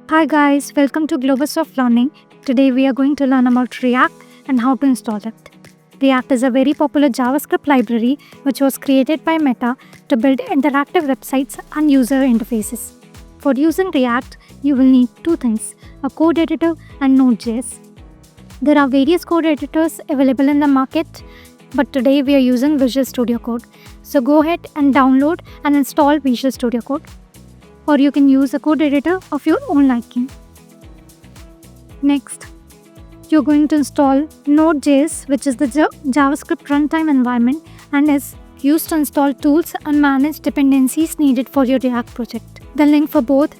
Hi guys, welcome to Globalsoft Learning. Today we are going to learn about React and how to install it. React is a very popular JavaScript library which was created by Meta to build interactive websites and user interfaces. For using React, you will need two things, a code editor and Node.js. There are various code editors available in the market, but today we are using Visual Studio Code. So go ahead and download and install Visual Studio Code. Or you can use a code editor of your own liking. Next, you're going to install Node.js, which is the JavaScript runtime environment and is used to install tools and manage dependencies needed for your React project. The link for both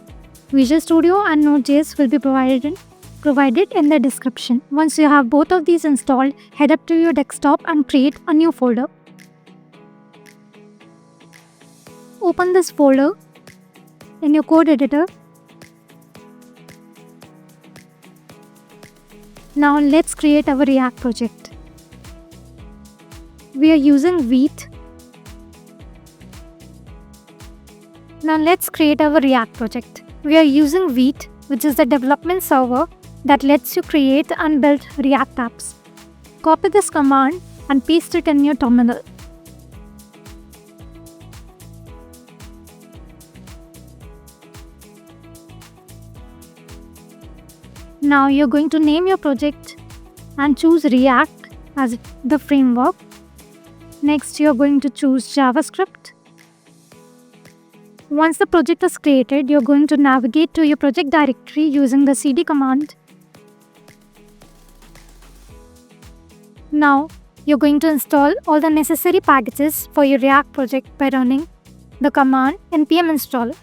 Visual Studio and Node.js will be provided in the description. Once you have both of these installed, head up to your desktop and create a new folder. Open this folder in your code editor. Now let's create our React project. We are using Vite. Now let's create our React project. We are using Vite, which is the development server that lets you create and build React apps. Copy this command and paste it in your terminal. Now you're going to name your project and choose React as the framework. Next, you're going to choose JavaScript. Once the project is created, you're going to navigate to your project directory using the cd command. Now, you're going to install all the necessary packages for your React project by running the command npm install.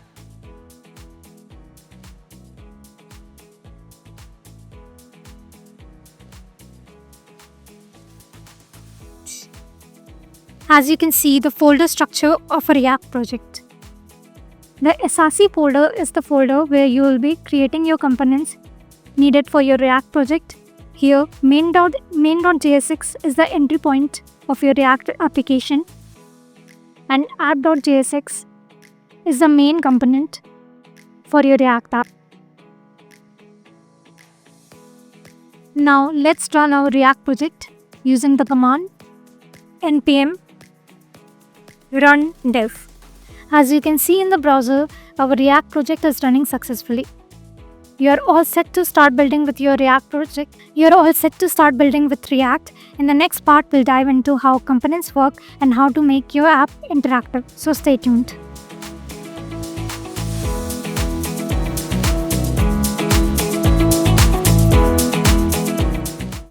As you can see, the folder structure of a React project. The src folder is the folder where you will be creating your components needed for your React project. Here, main.jsx is the entry point of your React application, and app.jsx is the main component for your React app. Now, let's run our React project using the command npm run dev. As you can see in the browser, our React project is running successfully. You are all set to start building with your React project. You are all set to start building with React. In the next part, we'll dive into how components work and how to make your app interactive. So stay tuned.